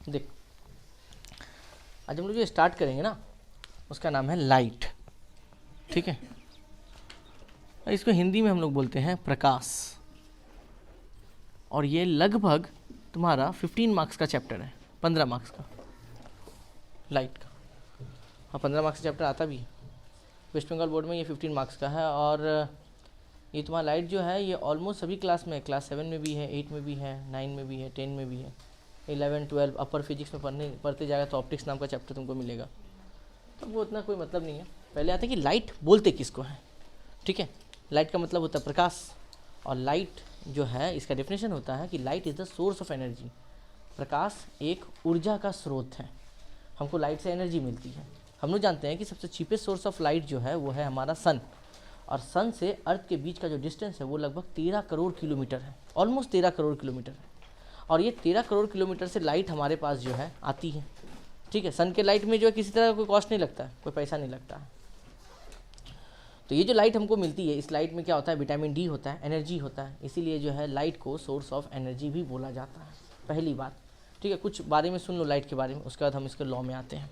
देख, आज हम लोग जो स्टार्ट करेंगे ना उसका नाम है लाइट, ठीक है। इसको हिंदी में हम लोग बोलते हैं प्रकाश, और ये लगभग तुम्हारा 15 मार्क्स का चैप्टर है, 15 मार्क्स का लाइट का। हाँ, 15 मार्क्स का चैप्टर आता भी है वेस्ट बंगाल बोर्ड में, ये 15 मार्क्स का है। और ये तुम्हारा लाइट जो है ये ऑलमोस्ट सभी क्लास में, क्लास 7 में भी है, 8 में भी है, 9 में भी है, 10 में भी है, 11, 12 अपर फिजिक्स में पढ़ते जाएगा तो ऑप्टिक्स नाम का चैप्टर तुमको मिलेगा। तो वो उतना कोई मतलब नहीं है। पहले आता है कि लाइट बोलते किसको है, ठीक है। लाइट का मतलब होता है प्रकाश, और लाइट जो है इसका डेफिनेशन होता है कि light is the source of energy. प्रकाश एक ऊर्जा का स्रोत है, हमको लाइट से एनर्जी मिलती है। हम लोग जानते हैं कि सबसे चीपेस्ट सोर्स ऑफ लाइट जो है वो है हमारा सन, और सन से अर्थ के बीच का जो डिस्टेंस है वो लगभग 13 करोड़ किलोमीटर है, ऑलमोस्ट 13 करोड़ किलोमीटर है। और ये 13 करोड़ किलोमीटर से लाइट हमारे पास जो है आती है, ठीक है। सन के लाइट में जो है किसी तरह का कोई कॉस्ट नहीं लगता है, कोई पैसा नहीं लगता है। तो ये जो लाइट हमको मिलती है, इस लाइट में क्या होता है, विटामिन डी होता है, एनर्जी होता है, इसीलिए जो है लाइट को सोर्स ऑफ एनर्जी भी बोला जाता है, पहली बात, ठीक है। कुछ बारे में सुन लो लाइट के बारे में, उसके बाद हम इसके लॉ में आते हैं।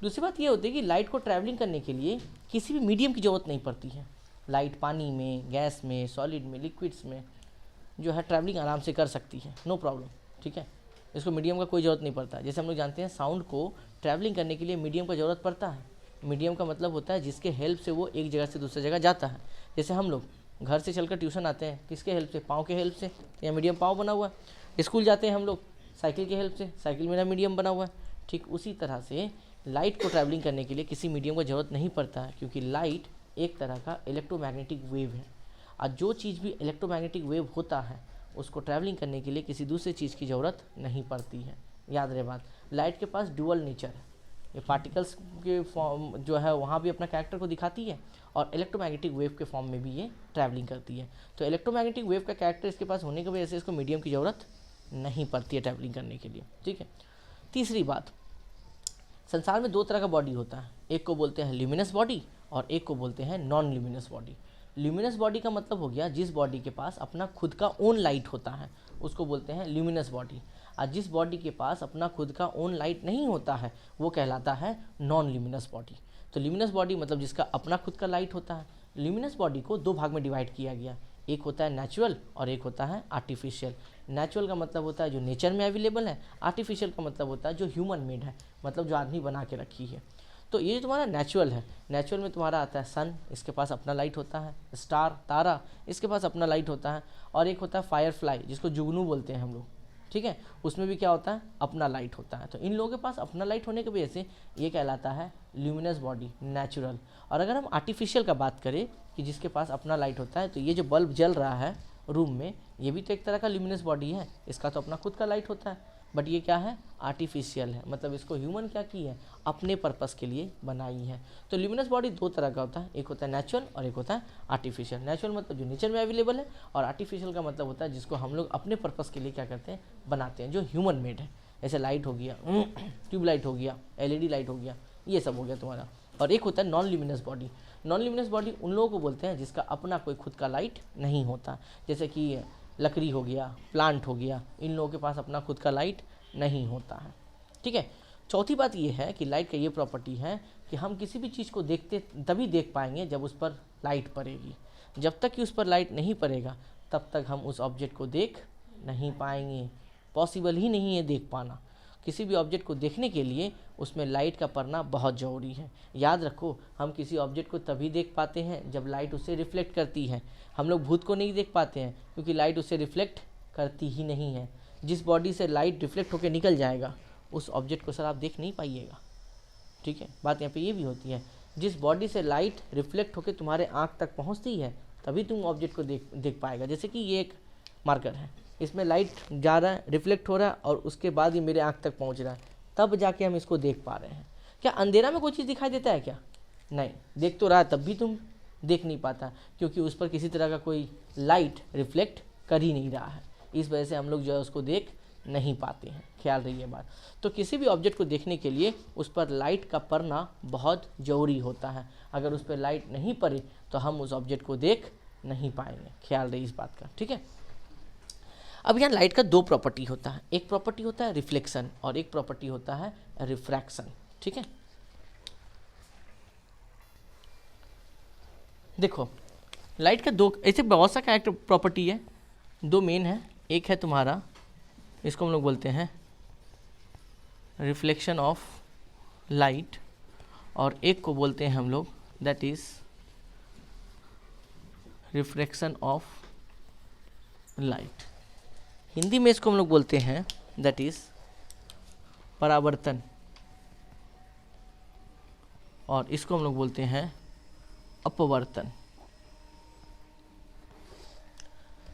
दूसरी बात ये होती है कि लाइट को ट्रैवलिंग करने के लिए किसी भी मीडियम की ज़रूरत नहीं पड़ती है। लाइट पानी में, गैस में, सॉलिड में, लिक्विड्स में जो है ट्रैवलिंग आराम से कर सकती है, नो प्रॉब्लम, ठीक है। इसको मीडियम का कोई ज़रूरत नहीं पड़ता है। जैसे हम लोग जानते हैं साउंड को ट्रैवलिंग करने के लिए मीडियम का ज़रूरत पड़ता है। मीडियम का मतलब होता है जिसके हेल्प से वो एक जगह से दूसरी जगह जाता है। जैसे हम लोग घर से चलकर ट्यूशन आते हैं, किसके हेल्प से, पाँव के हेल्प से, या मीडियम पाँव बना हुआ है। स्कूल जाते हैं हम लोग साइकिल के हेल्प से, साइकिल मेरा मीडियम बना हुआ है। ठीक उसी तरह से लाइट को ट्रैवलिंग करने के लिए किसी मीडियम का ज़रूरत नहीं पड़ता है, क्योंकि लाइट एक तरह का इलेक्ट्रोमैग्नेटिक वेव है। और जो चीज़ भी इलेक्ट्रोमैग्नेटिक वेव होता है उसको ट्रैवलिंग करने के लिए किसी दूसरे चीज़ की ज़रूरत नहीं पड़ती है। याद रहे बात, लाइट के पास डुअल नेचर है, ये पार्टिकल्स के फॉर्म जो है वहाँ भी अपना कैरेक्टर को दिखाती है, और इलेक्ट्रोमैग्नेटिक वेव के फॉर्म में भी ये ट्रैवलिंग करती है। तो इलेक्ट्रोमैग्नेटिक वेव का कैरेक्टर इसके पास होने की वजह से इसको मीडियम की ज़रूरत नहीं पड़ती है ट्रैवलिंग करने के लिए, ठीक है। तीसरी बात, संसार में दो तरह का बॉडी होता है, एक को बोलते हैं ल्यूमिनस बॉडी और एक को बोलते हैं non luminous body. Luminous body का मतलब हो गया जिस बॉडी के पास अपना खुद का ओन लाइट होता है उसको बोलते हैं ल्यूमिनस बॉडी, और जिस बॉडी के पास अपना खुद का ओन लाइट नहीं होता है वो कहलाता है नॉन ल्यूमिनस बॉडी। तो ल्यूमिनस बॉडी मतलब जिसका अपना खुद का लाइट होता है। ल्यूमिनस बॉडी को दो भाग में डिवाइड किया गया, एक होता है नेचुरल और एक होता है आर्टिफिशियल। नेचुरल का मतलब होता है जो नेचर में अवेलेबल है, आर्टिफिशियल का मतलब होता है जो ह्यूमन मेड है, मतलब जो आदमी बना के रखी है। तो ये जो तुम्हारा नेचुरल है, नेचुरल में तुम्हारा आता है सन, इसके पास अपना लाइट होता है, स्टार तारा, इसके पास अपना लाइट होता है, और एक होता है फायर फ्लाई जिसको जुगनू बोलते हैं हम लोग, ठीक है। उसमें भी क्या होता है, अपना लाइट होता है। तो इन लोगों के पास अपना लाइट होने की वजह से ये कहलाता है ल्यूमिनस बॉडी, नेचुरल। और अगर हम आर्टिफिशियल का बात करें कि जिसके पास अपना लाइट होता है, तो ये जो बल्ब जल रहा है रूम में, ये भी तो एक तरह का ल्यूमिनस बॉडी है, इसका तो अपना खुद का लाइट होता है, बट ये क्या है, आर्टिफिशियल है, मतलब इसको ह्यूमन क्या की है, अपने पर्पस के लिए बनाई है। तो ल्यूमिनस बॉडी दो तरह का होता है, एक होता है नेचुरल और एक होता है आर्टिफिशियल। नेचुरल मतलब जो नेचर में अवेलेबल है, और आर्टिफिशियल का मतलब होता है जिसको हम लोग अपने पर्पस के लिए क्या करते हैं, बनाते हैं, जो ह्यूमन मेड है। जैसे लाइट हो गया, ट्यूबलाइट हो गया, LED लाइट हो गया, ये सब हो गया तुम्हारा। और एक होता है non luminous body. Non luminous body उन लोगों को बोलते हैं जिसका अपना कोई खुद का लाइट नहीं होता, जैसे कि लकड़ी हो गया, प्लांट हो गया, इन लोगों के पास अपना खुद का लाइट नहीं होता है, ठीक है। चौथी बात ये है कि लाइट का ये प्रॉपर्टी है कि हम किसी भी चीज़ को देखते तभी देख पाएंगे जब उस पर लाइट पड़ेगी। जब तक कि उस पर लाइट नहीं पड़ेगा तब तक हम उस ऑब्जेक्ट को देख नहीं पाएंगे, पॉसिबल ही नहीं है देख पाना। किसी भी ऑब्जेक्ट को देखने के लिए उसमें लाइट का पड़ना बहुत ज़रूरी है। याद रखो, हम किसी ऑब्जेक्ट को तभी देख पाते हैं जब लाइट उससे रिफ्लेक्ट करती है। हम लोग भूत को नहीं देख पाते हैं क्योंकि लाइट उससे रिफ्लेक्ट करती ही नहीं है। जिस बॉडी से लाइट रिफ्लेक्ट होकर निकल जाएगा उस ऑब्जेक्ट को सर आप देख नहीं पाइएगा, ठीक है। बात यहाँ पे ये भी होती है, जिस बॉडी से लाइट रिफ्लेक्ट होकर तुम्हारे आँख तक पहुँचती है तभी तुम ऑब्जेक्ट को देख पाएगा। जैसे कि ये एक मार्कर है, इसमें लाइट जा रहा है, रिफ्लेक्ट हो रहा है, और उसके बाद ये मेरे आँख तक पहुँच रहा है, तब जाके हम इसको देख पा रहे हैं। क्या अंधेरा में कोई चीज़ दिखाई देता है क्या? नहीं, देख तो रहा है तब भी तुम देख नहीं पाता, क्योंकि उस पर किसी तरह का कोई लाइट रिफ्लेक्ट कर ही नहीं रहा है। इस वजह से हम लोग जो है उसको देख नहीं पाते हैं, ख्याल रही है बात। तो किसी भी ऑब्जेक्ट को देखने के लिए उस पर लाइट का पड़ना बहुत ज़रूरी होता है। अगर उस पर लाइट नहीं पड़े तो हम उस ऑब्जेक्ट को देख नहीं पाएंगे, ख्याल रही इस बात का, ठीक है। अब यहाँ लाइट का 2 प्रॉपर्टी होता है, एक प्रॉपर्टी होता है रिफ्लेक्शन और एक प्रॉपर्टी होता है रिफ्रैक्शन। ठीक है, देखो लाइट का 2 ऐसे बहुत सा कैरेक्टर प्रॉपर्टी है, 2 मेन है। एक है तुम्हारा, इसको हम लोग बोलते हैं रिफ्लेक्शन ऑफ लाइट, और एक को बोलते हैं हम लोग that is refraction of light. Hindi में इसको हम लोग बोलते हैं दैट इज परावर्तन, और इसको हम लोग बोलते हैं अपवर्तन।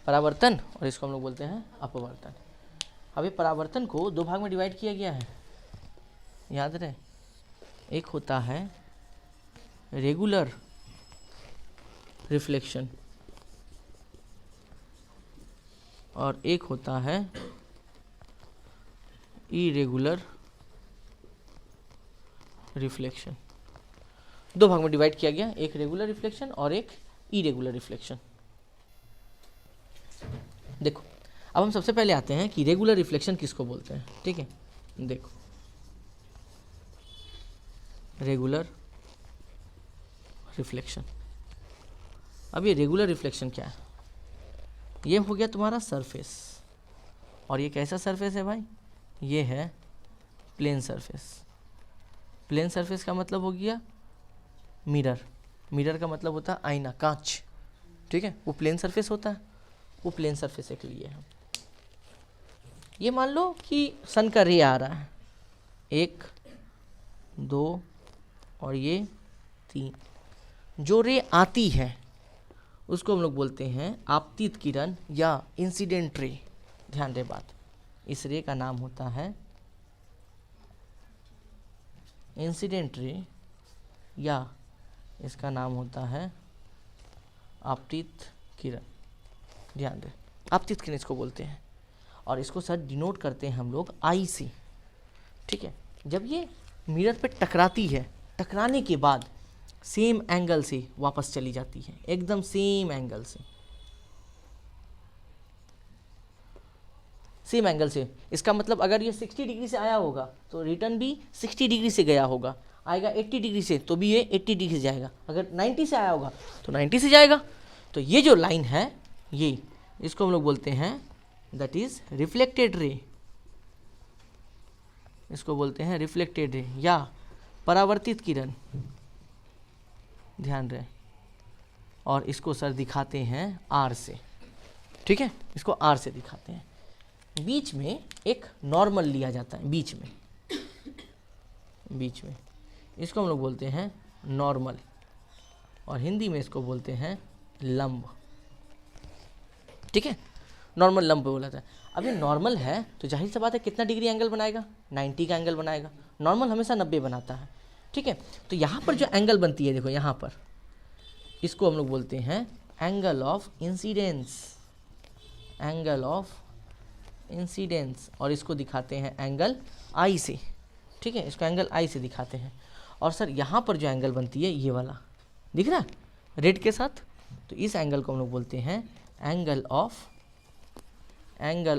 परावर्तन और इसको हम लोग बोलते हैं अपवर्तन। अभी परावर्तन को 2 भाग में डिवाइड किया गया है, याद रहे। एक होता है रेगुलर रिफ्लेक्शन और एक होता है इरेगुलर रिफ्लेक्शन। 2 भाग में डिवाइड किया गया, एक रेगुलर रिफ्लेक्शन और एक इरेगुलर रिफ्लेक्शन। देखो अब हम सबसे पहले आते हैं कि रेगुलर रिफ्लेक्शन किसको बोलते हैं। ठीक है, देखो रेगुलर रिफ्लेक्शन। अब ये रेगुलर रिफ्लेक्शन क्या है? ये हो गया तुम्हारा सरफेस, और ये कैसा सरफेस है भाई? ये है प्लेन सरफेस। प्लेन सरफेस का मतलब हो गया मिरर, मिरर का मतलब होता है आईना, कांच। ठीक है, वो प्लेन सरफेस होता है, वो प्लेन सरफेस के लिए है। ये मान लो कि सन का रे आ रहा है, 1 2 और ये 3। जो रे आती है उसको हम लोग बोलते हैं आपतित किरण या इंसिडेंट रे। ध्यान दे बात, इस रे का नाम होता है इंसिडेंट रे या इसका नाम होता है आपतित किरण। ध्यान दे, आपतित किरण इसको बोलते हैं, और इसको सर डिनोट करते हैं हम लोग आई से। ठीक है, जब ये मिरर पे टकराती है, टकराने के बाद सेम एंगल से वापस चली जाती है, एकदम सेम एंगल से, सेम एंगल से। इसका मतलब अगर ये 60 डिग्री से आया होगा तो रिटर्न भी 60 डिग्री से गया होगा, आएगा 80 डिग्री से तो भी ये 80 डिग्री से जाएगा, अगर 90 से आया होगा तो 90 से जाएगा। तो ये जो लाइन है, ये इसको हम लोग बोलते हैं दैट इज रिफ्लेक्टेड रे, इसको बोलते हैं रिफ्लेक्टेड रे या परावर्तित किरण। ध्यान रहे, और इसको सर दिखाते हैं आर से। ठीक है, इसको आर से दिखाते हैं। बीच में एक नॉर्मल लिया जाता है, बीच में इसको हम लोग बोलते हैं नॉर्मल, और हिंदी में इसको बोलते हैं लंब। ठीक है, नॉर्मल लंब बोला जाता है। अब ये नॉर्मल है तो जाहिर सी बात है कितना डिग्री एंगल बनाएगा? 90 का एंगल बनाएगा। नॉर्मल हमेशा 90 बनाता है। ठीक है, तो यहाँ पर जो एंगल बनती है, देखो यहाँ पर, इसको हम लोग बोलते हैं angle of incidence, angle of incidence, और इसको दिखाते हैं एंगल आई से। ठीक है, इसको एंगल आई से दिखाते हैं। और सर यहाँ पर जो एंगल बनती है, ये वाला दिख रहा है रेड के साथ, तो इस एंगल को हम लोग बोलते हैं angle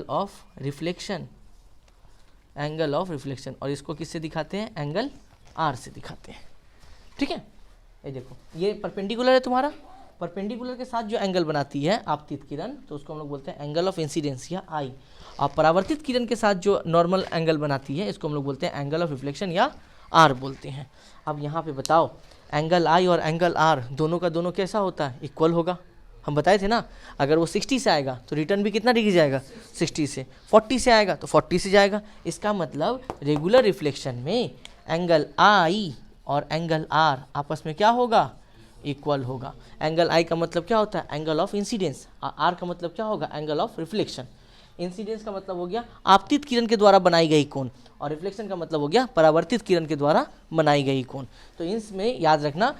of reflection, angle of reflection. और इसको किससे दिखाते हैं? एंगल आर से दिखाते हैं। ठीक है, ये देखो, ये परपेंडिकुलर है तुम्हारा, परपेंडिकुलर के साथ जो एंगल बनाती है आपतित किरण, तो उसको हम लोग बोलते हैं एंगल ऑफ इंसिडेंस या आई। और परावर्तित किरण के साथ जो नॉर्मल एंगल बनाती है, इसको हम लोग बोलते हैं एंगल ऑफ रिफ्लेक्शन या आर बोलते हैं। अब यहाँ पे बताओ, एंगल आई और एंगल आर दोनों का दोनों कैसा होता है? इक्वल होगा। हम बताए थे ना, अगर वो 60 से आएगा तो रिटर्न भी कितना डिग्री जाएगा? 60 से। 40 से आएगा तो 40 से जाएगा। इसका मतलब रेगुलर रिफ्लेक्शन में एंगल आई और एंगल आर आपस में क्या होगा? इक्वल होगा। एंगल आई का मतलब क्या होता है? Angle of incidence. आर का मतलब क्या होगा? Angle of reflection. इंसिडेंस का मतलब हो गया आपतित किरण के द्वारा बनाई गई कोण, और रिफ्लेक्शन का मतलब हो गया परावर्तित किरण के द्वारा बनाई गई कोण। तो इसमें याद रखना,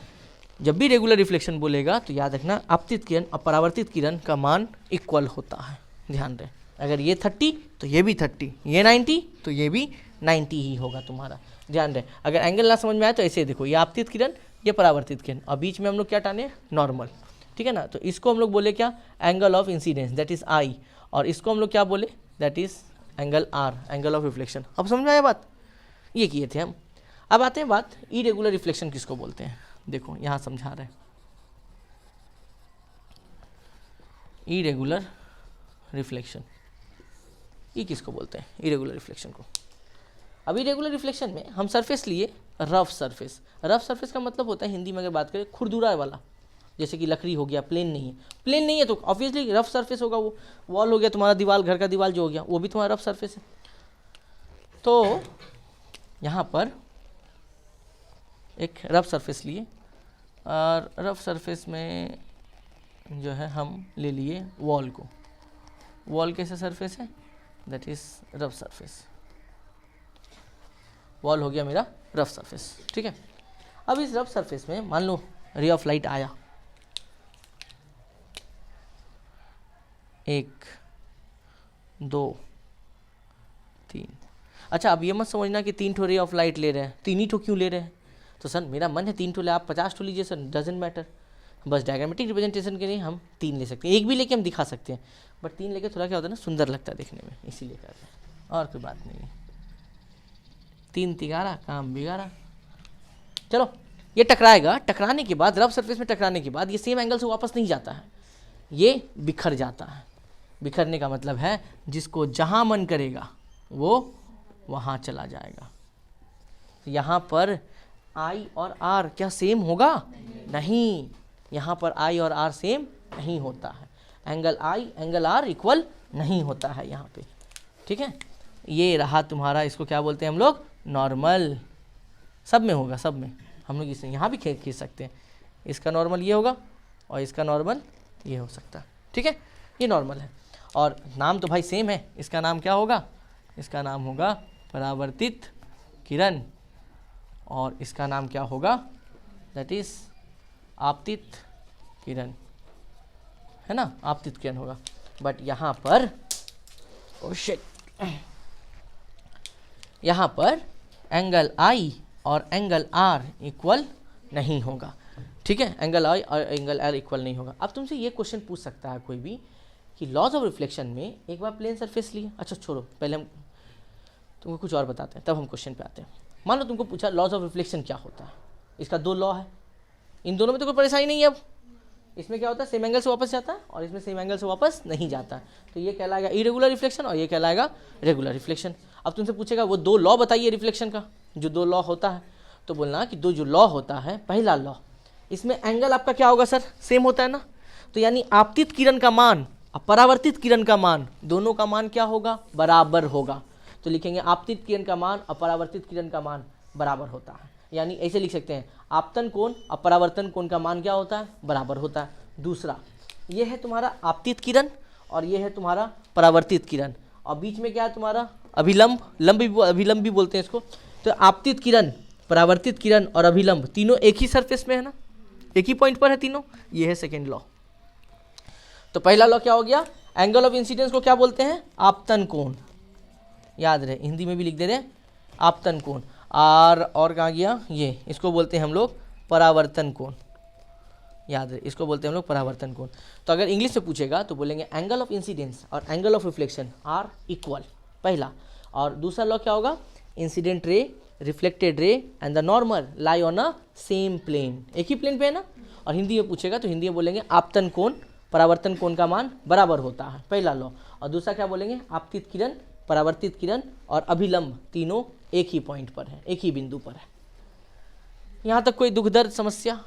जब भी रेगुलर रिफ्लेक्शन बोलेगा तो याद रखना आपतित किरण और परावर्तित किरण का मान इक्वल होता है। ध्यान रहे, अगर ये 30 तो ये भी 30, ये 90 तो ये भी 90 ही होगा तुम्हारा। ध्यान रहे, अगर एंगल ना समझ में आए तो ऐसे देखो, ये आपतित किरण, ये परावर्तित किरण, और बीच में हम लोग क्या टाने? नॉर्मल। ठीक है ना, तो इसको हम लोग बोले क्या? Angle of incidence, that is I. और इसको हम लोग क्या बोले, that is angle R, angle of reflection. अब समझ में आया बात, ये किए थे हम। अब आते हैं बात इरेगुलर रिफ्लेक्शन किसको बोलते हैं। देखो यहाँ समझा रहे हैं इरेगुलर रिफ्लेक्शन, ये किसको बोलते हैं इरेगुलर रिफ्लेक्शन को। अब इरेगुलर रिफ्लेक्शन में हम सरफेस लिए रफ सरफेस। रफ सरफेस का मतलब होता है हिंदी में अगर बात करें खुरदुरा वाला, जैसे कि लकड़ी हो गया, प्लेन नहीं है। प्लेन नहीं है तो ऑब्वियसली रफ सरफेस होगा। वो वॉल हो गया तुम्हारा, दीवार, घर का दीवार जो हो गया, वो भी तुम्हारा रफ सरफेस है। तो यहाँ पर एक रफ सरफेस लिए और रफ सरफेस में जो है हम ले लिए वॉल को। वॉल कैसा सरफेस है, that is rough surface. Wall हो गया मेरा रफ सरफेस, ठीक है। अब इस रफ सरफेस में मान लो रे ऑफ लाइट आया, 1 2 3। अच्छा, अब ये मत समझना कि 3 ठो रे ऑफ लाइट ले रहे हैं, 3 ही ठो क्यों ले रहे हैं। तो सर मेरा मन है 3 ठो ले, आप 50 ठो लीजिए सर, डजेंट मैटर। बस डायग्रामेटिक रिप्रेजेंटेशन के लिए हम 3 ले सकते हैं, एक भी लेके हम दिखा सकते हैं, बट 3 लेके थोड़ा क्या होता है ना, सुंदर लगता है देखने में, इसीलिए कर रहे हैं, और कोई बात नहीं है। 3 तिगारा काम बिगाड़ा। चलो ये टकराएगा, टकराने के बाद रफ सरफेस में टकराने के बाद ये सेम एंगल से वापस नहीं जाता है, ये बिखर जाता है। बिखरने का मतलब है जिसको जहाँ मन करेगा वो वहाँ चला जाएगा। तो यहाँ पर आई और आर क्या सेम होगा, नहीं, यहाँ पर आई और आर सेम नहीं होता है। Angle I angle R equal नहीं होता है यहाँ पे, ठीक है। ये रहा तुम्हारा, इसको क्या बोलते हैं हम लोग, नॉर्मल। सब में होगा, सब में। हम लोग इसे यहाँ भी खींच सकते हैं, इसका नॉर्मल ये होगा और इसका नॉर्मल ये हो सकता है, ठीक है। ये नॉर्मल है और नाम तो भाई सेम है। इसका नाम क्या होगा, इसका नाम होगा परावर्तित किरण और इसका नाम क्या होगा, दैट इज आपतित किरण, है ना, आपतित किरण होगा। बट यहाँ पर ओह शिट, यहाँ पर एंगल आई और एंगल आर इक्वल नहीं होगा, ठीक है। एंगल आई और एंगल आर इक्वल नहीं होगा। अब तुमसे ये क्वेश्चन पूछ सकता है कोई भी कि लॉज ऑफ रिफ्लेक्शन में एक बार प्लेन सरफेस लिए, अच्छा छोड़ो, पहले हम तुमको कुछ और बताते हैं, तब हम क्वेश्चन पे आते हैं। मान लो तुमको पूछा लॉज ऑफ रिफ्लेक्शन क्या होता है, इसका 2 लॉ है, इन दोनों में तो कोई परेशानी नहीं है। अब इसमें क्या होता है, सेम एंगल से वापस जाता है और इसमें सेम एंगल से वापस नहीं जाता है, तो ये कहलाएगा इरेगुलर रिफ्लेक्शन और ये कहलाएगा रेगुलर रिफ्लेक्शन। अब तुमसे पूछेगा वो 2 लॉ बताइए रिफ्लेक्शन का, जो 2 लॉ होता है, तो बोलना कि जो लॉ होता है, पहला लॉ, इसमें एंगल आपका क्या होगा सर, सेम होता है ना, तो यानी आपतित किरण का मान और परावर्तित किरण का मान, दोनों का मान क्या होगा, बराबर होगा। तो लिखेंगे आपतित किरण का मान और परावर्तित किरण का मान बराबर होता है, यानी ऐसे लिख सकते हैं आपतन कोण और परावर्तन कोण का मान क्या होता है, बराबर होता है। दूसरा, ये है तुम्हारा आपतित किरण और ये है तुम्हारा परावर्तित किरण, और बीच में क्या है तुम्हारा अभिलंब, अभिलंब भी बोलते हैं इसको। तो आपतित किरण, परावर्तित किरण और अभिलंब तीनों एक ही सरफेस में है ना, एक ही पॉइंट पर है तीनों, ये है सेकेंड लॉ। तो पहला लॉ क्या हो गया, एंगल ऑफ इंसिडेंस को क्या बोलते हैं, आपतन कोण, याद रहे, हिंदी में भी लिख दे रहे हैं आपतन कोण। और कहाँ गया ये, इसको बोलते हैं हम लोग परावर्तन कोण, याद रहे, इसको बोलते हैं हम लोग परावर्तन कोण। तो अगर इंग्लिश में पूछेगा तो बोलेंगे एंगल ऑफ इंसिडेंस और angle of reflection are equal, पहला। और दूसरा लॉ क्या होगा, incident ray, reflected ray and the normal lie on a same plane, एक ही प्लेन पे है ना। और हिंदी में पूछेगा तो हिंदी में बोलेंगे आपतन कोण, परावर्तन कोण का मान बराबर होता है, पहला लॉ। और दूसरा क्या बोलेंगे, आपतित किरण, परावर्तित किरण और अभिलंब तीनों एक ही पॉइंट पर है, एक ही बिंदु पर है। यहाँ तक कोई दुख दर्द समस्या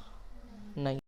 नहीं।